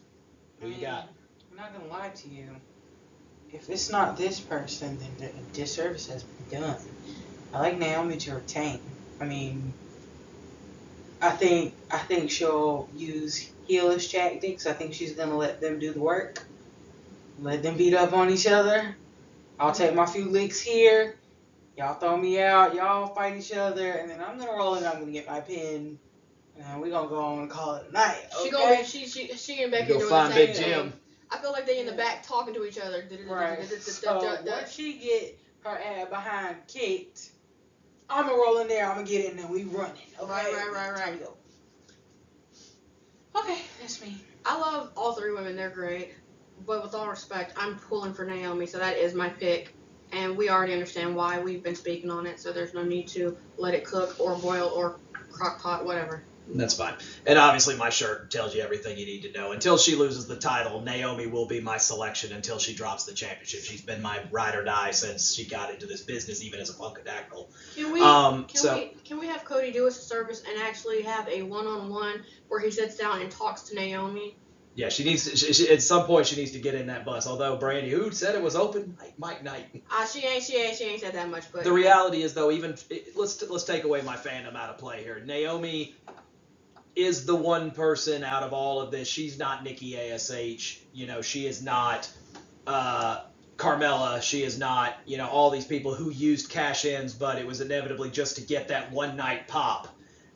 Who you got?
I'm not going to lie to you. If it's not this person, then a disservice has been done. I like Naomi to retain. I mean, I think she'll use heelish tactics. I think she's gonna let them do the work. Let them beat up on each other. I'll take my few licks here. Y'all throw me out. Y'all fight each other, and then I'm gonna roll it. I'm gonna get my pin. And we're gonna go on and call it a night. Okay?
She and Becky
doing
the
Big
same
Jim.
thing. I feel like they in the back talking to each other.
Right. So once she get her ass behind kicked, I'm gonna roll in there. I'm gonna get it, and then we running. Okay.
Right.
Go. Okay, that's me.
I love all 3 women. They're great. But with all respect, I'm pulling for Naomi, so that is my pick. And we already understand why. We've been speaking on it, so there's no need to let it cook or boil or crock pot, whatever.
That's fine. And obviously my shirt tells you everything you need to know. Until she loses the title, Naomi will be my selection until she drops the championship. She's been my ride or die since she got into this business, even as a Funkadactyl.
Can we have Cody do us a service and actually have a one-on-one where he sits down and talks to Naomi?
Yeah, she needs to, at some point she needs to get in that bus. Although Brandy, who said it was open? Mike Knight.
She ain't said that much. But
the reality is, though, let's take away my fandom out of play here. Naomi is the one person out of all of this. She's not Nikki ASH. She is not Carmella. She is not, all these people who used cash-ins, but it was inevitably just to get that one-night pop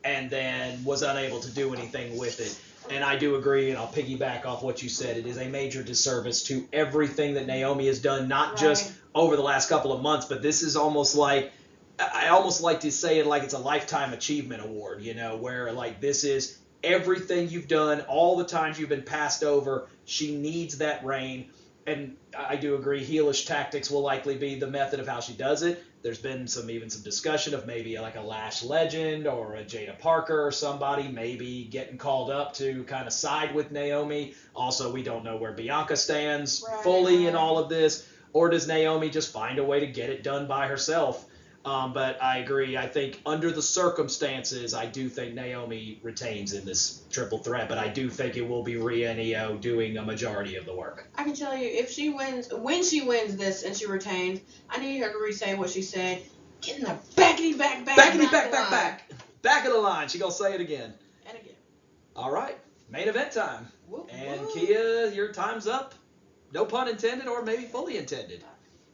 and then was unable to do anything with it. And I do agree, and I'll piggyback off what you said. It is a major disservice to everything that Naomi has done, not just over the last couple of months, but this is almost like, I almost like to say it like it's a lifetime achievement award, where like this is everything you've done, all the times you've been passed over. She needs that reign. and I do agree, heelish tactics will likely be the method of how she does it. There's been some discussion of maybe like a Lash Legend or a Jada Parker or somebody maybe getting called up to kind of side with Naomi. Also, we don't know where Bianca stands fully in all of this. Or does Naomi just find a way to get it done by herself? But I agree. I think under the circumstances, I do think Naomi retains in this triple threat. But I do think it will be Rhea and Io doing a majority of the work.
I can tell you, if she wins, when she wins this and she retains, I need her to re-say what she said. Get in the backity back.
Back of the line. She gonna say it again.
And again.
All right. Main event time.
Whoop,
And
whoop.
Kia, your time's up. No pun intended, or maybe fully intended.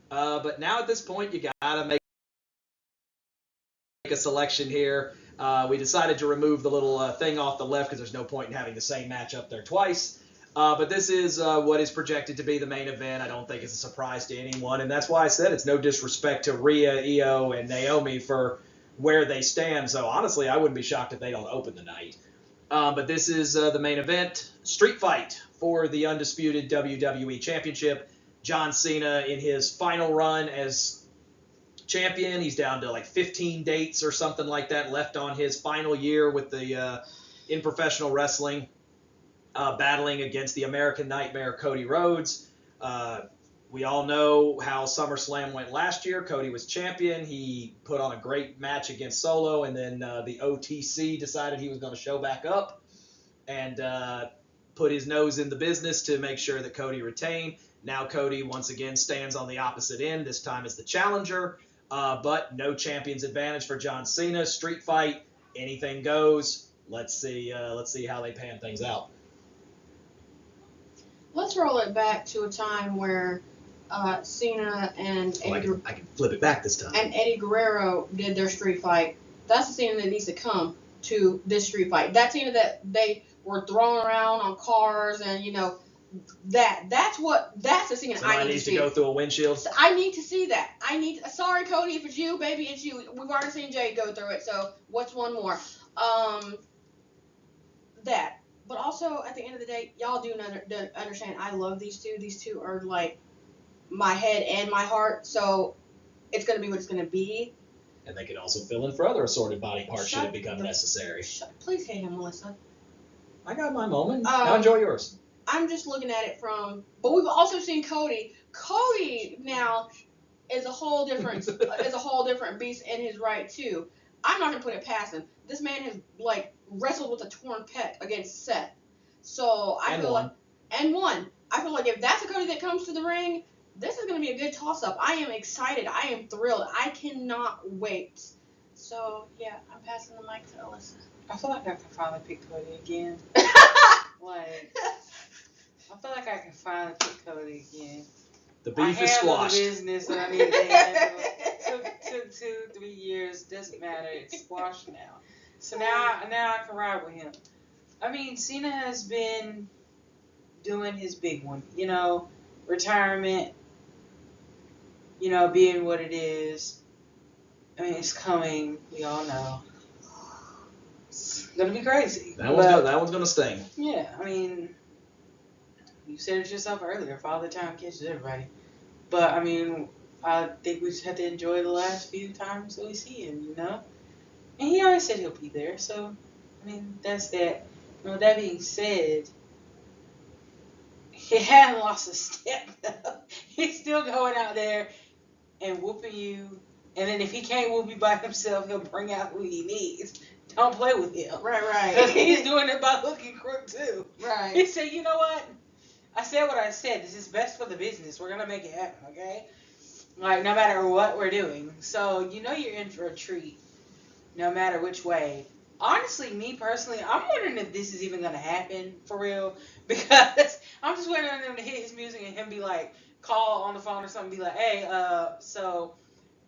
But now at this point, you gotta make a selection here. We decided to remove the little thing off the left because there's no point in having the same match up there twice. But this is what is projected to be the main event. I don't think it's a surprise to anyone, and that's why I said it's no disrespect to Rhea, Io, and Naomi for where they stand. So honestly, I wouldn't be shocked if they don't open the night. But this is the main event. Street fight for the undisputed WWE Championship. John Cena in his final run as champion. He's down to like 15 dates or something like that left on his final year with the in professional wrestling, battling against the American Nightmare, Cody Rhodes. We all know how SummerSlam went last year. Cody was champion. He put on a great match against Solo, and then the OTC decided he was going to show back up and put his nose in the business to make sure that Cody retained. Now Cody once again stands on the opposite end, this time as the challenger, but no champion's advantage for John Cena. Street fight, anything goes. Let's see how they pan things out.
Let's roll it back to a time where Cena and Eddie,
I can flip it back this time.
and Eddie Guerrero did their street fight. That's the Cena that needs to come to this street fight. That Cena that they were throwing around on cars and that's the Cena
Somebody
I need
needs
to
to
see.
go through a windshield.
So I need to see that. Sorry, Cody, if it's you, baby, it's you. We've already seen Jay go through it, so what's one more? That. But also, at the end of the day, y'all do understand I love these two. These two are like my head and my heart, so it's going to be what it's going to be.
And they can also fill in for other assorted body parts should it become necessary.
Please hate him, Alyssa.
I got my moment. Now enjoy yours.
I'm just looking at it from, but we've also seen Cody. Cody now is a whole different beast in his right too. I'm not gonna put it past him. This man has wrestled with a torn pec against Seth. So I feel like if that's the Cody that comes to the ring, this is gonna be a good toss up. I am excited. I am thrilled. I cannot wait. So yeah, I'm passing the mic to Alyssa.
I feel like I can finally pick Cody again. I feel like I can finally pick Cody again.
The beef is squashed.
The business that I need to handle. Took 2-3 years. Doesn't matter. It's squashed now. So now I can ride with him. I mean, Cena has been doing his big one. Retirement. Being what it is. I mean, it's coming. We all know. It's gonna be crazy.
That one's gonna sting.
Yeah, I mean, you said it yourself earlier. Father Time catches everybody. But I mean, I think we just have to enjoy the last few times that we see him. And he always said he'll be there. So, I mean, that's that. That being said, he hadn't lost a step though. He's still going out there and whooping you. And then if he can't whoop you by himself, he'll bring out who he needs. Don't play with him.
Right.
Because he's doing it by looking crook too.
Right.
He said, you know what? I said what I said. This is best for the business. We're going to make it happen, okay? No matter what we're doing. So, you're in for a treat. No matter which way. Honestly, me personally, I'm wondering if this is even going to happen for real. Because I'm just waiting on him to hit his music and him be like, call on the phone or something, be like, hey, so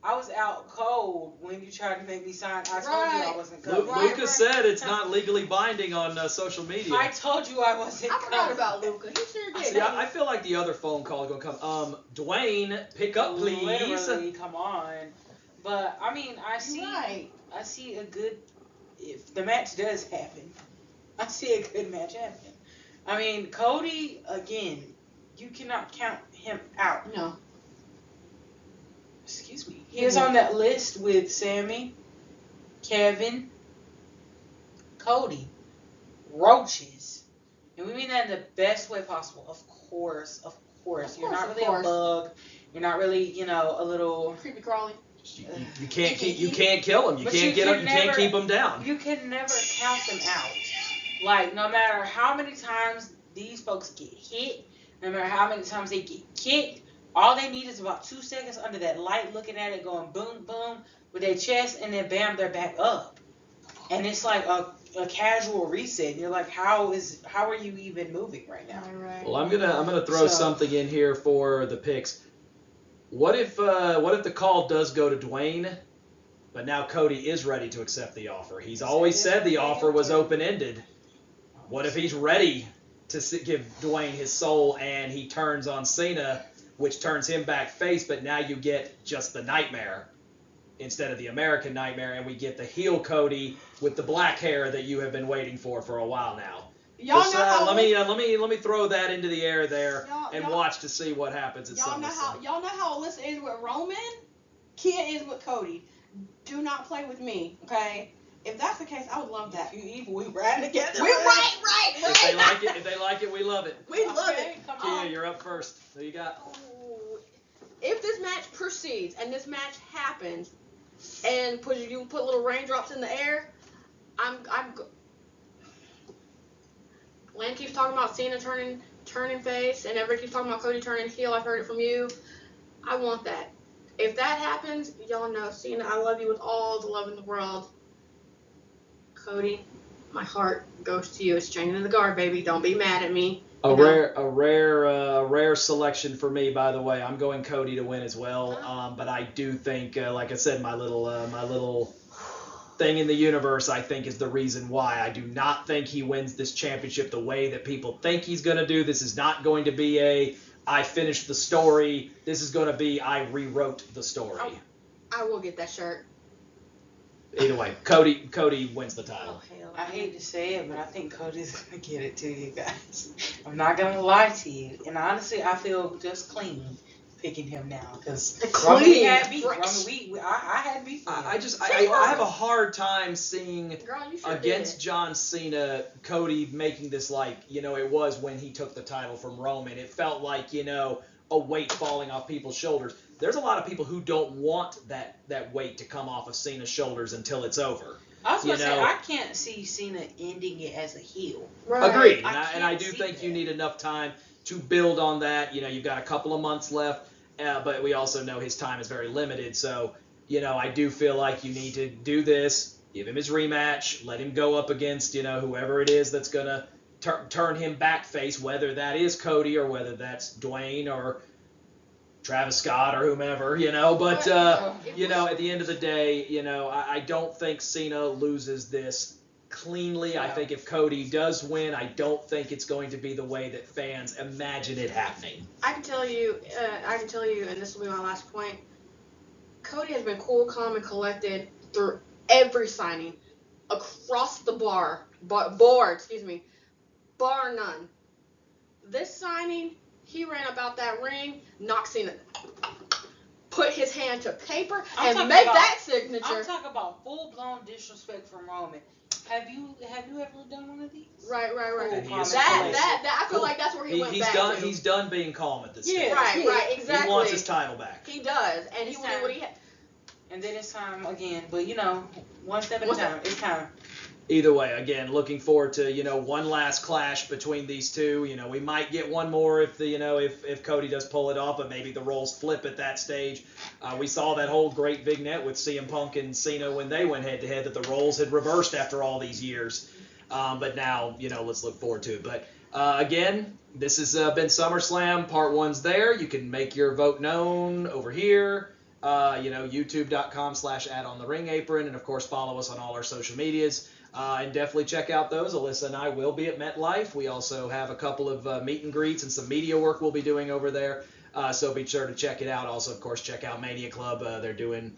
I was out cold when you tried to make me sign. I told you I wasn't coming.
Lucas said it's not legally binding on social media.
I told you I wasn't coming.
I forgot about Luca. He sure did.
See, I feel like the other phone call is going to come. Dwayne, pick up, please.
Literally, come on. But, I mean, I see a good, if the match does happen, I see a good match happening. I mean, Cody, again, you cannot count him out.
No.
Excuse me. He is on that list with Sammy, Kevin, Cody, roaches. And we mean that in the best way possible. Of course. You're not really a bug. You're not really, a little
creepy crawly.
You can't kill them. You can't get them. You can't keep them down.
You can never count them out. Like, no matter how many times these folks get hit, no matter how many times they get kicked, all they need is about 2 seconds under that light, looking at it, going boom, boom, with their chest, and then bam, they're back up. And it's like a casual reset. You're like, how are you even moving right now?
Right.
Well, I'm gonna throw something in here for the picks. What if the call does go to Dwayne, but now Cody is ready to accept the offer? He's always said the offer was open-ended. What if he's ready to give Dwayne his soul and he turns on Cena, which turns him back face, but now you get just the Nightmare instead of the American Nightmare, and we get the heel Cody with the black hair that you have been waiting for a while now.
Y'all know how
let me throw that into the air there and watch to see what happens at SummerSlam.
Y'all know how Alyssa is with Roman? Kia is with Cody. Do not play with me, okay? If that's the case, I would love that.
If you evil, we ride together.
We're right.
If they like it, we love it.
We love it.
Kia, you're up first. Who you got?
If this match proceeds and this match happens, and you put little raindrops in the air, Lan keeps talking about Cena turning face, and everybody keeps talking about Cody turning heel. I've heard it from you. I want that. If that happens, y'all know, Cena, I love you with all the love in the world. Cody, my heart goes to you. It's changing in the guard, baby. Don't be mad at me.
A rare selection for me, by the way. I'm going Cody to win as well. But I do think, like I said, my little thing in the universe, I think, is the reason why. I do not think he wins this championship the way that people think he's going to do. This is not going to be I finished the story. This is going to be I rewrote the story.
I will get that shirt.
Either way, Cody wins the title.
Oh, hell, I hate to say it, but I think Cody's going to get it to you guys. I'm not going to lie to you. And honestly, I feel just clean picking him now. Because
Clean.
I had beef.
I have a hard time seeing against
did.
John Cena, Cody making this like, it was when he took the title from Roman. It felt like, a weight falling off people's shoulders. There's a lot of people who don't want that weight to come off of Cena's shoulders until it's over.
I was going to say, I can't see Cena ending it as a heel.
Right.
Agreed. And I do think you need enough time to build on that. You've got a couple of months left, but we also know his time is very limited. So, I do feel like you need to do this, give him his rematch, let him go up against, whoever it is that's going to turn him back face, whether that is Cody or whether that's Dwayne or Travis Scott or whomever, But, at the end of the day, I don't think Cena loses this cleanly. I think if Cody does win, I don't think it's going to be the way that fans imagine it happening.
I can tell you, and this will be my last point, Cody has been cool, calm, and collected through every signing across the board, bar none. This signing, he ran about that ring, knocked Cena, put his hand to paper, and make that signature.
I'm talking about full-blown disrespect from Roman. Have you ever done one of these?
Right.
That
I feel like that's where he went back to.
He's done being calm at this stage.
Right, exactly.
He wants his title back.
He does, and he wanted what he had.
And then it's time again, but one step at a time. It's time.
Either way, again, looking forward to one last clash between these two. We might get one more if if Cody does pull it off, but maybe the roles flip at that stage. We saw that whole great vignette with CM Punk and Cena when they went head to head that the roles had reversed after all these years. But now let's look forward to it. But again, this has been SummerSlam. Part 1's there. You can make your vote known over here. YouTube.com/@OnTheRingApron, and of course follow us on all our social medias. And definitely check out those. Alyssa and I will be at MetLife. We also have a couple of meet and greets and some media work we'll be doing over there. So be sure to check it out. Also, of course, check out Mania Club. They're doing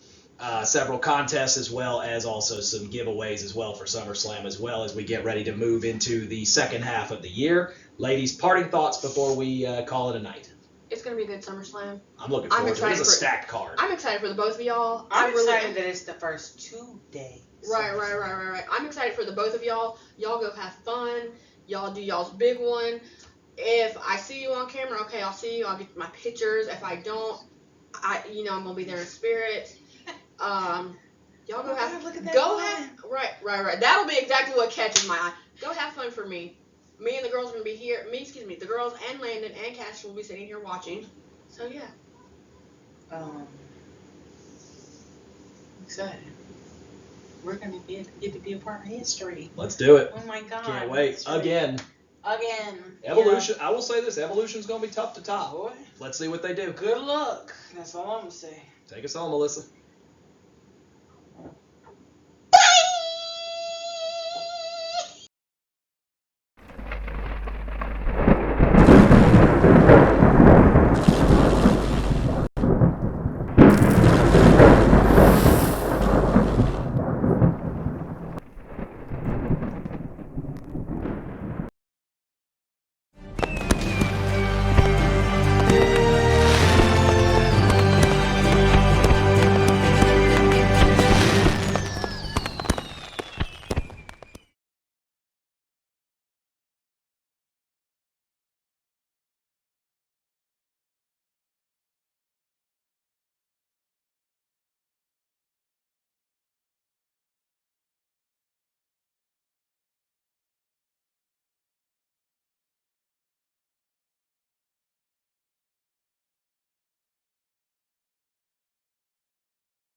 several contests as well as also some giveaways as well for SummerSlam as well as we get ready to move into the second half of the year. Ladies, parting thoughts before we call it a night.
It's going to be a good SummerSlam.
I'm looking forward to it. It's a stacked card.
I'm excited for the both of y'all.
I'm excited that it's the first 2 days.
Right. I'm excited for the both of y'all. Y'all go have fun. Y'all do y'all's big one. If I see you on camera, okay, I'll see you. I'll get my pictures. If I don't, I'm going to be there in spirit. Y'all go have
look at that
go
fun.
have right. That'll be exactly what catches my eye. Go have fun for me. Me and the girls are gonna be here. The girls and Landon and Cash will be sitting here watching. So yeah.
I'm excited. We're gonna get to be a part of history.
Let's do it.
Oh my God!
Can't wait. Again.
Evolution.
I will say this. Evolution's gonna be tough to top.
Boy.
Let's see what they do.
Good luck. That's all I'm gonna say.
Take us home, Alyssa.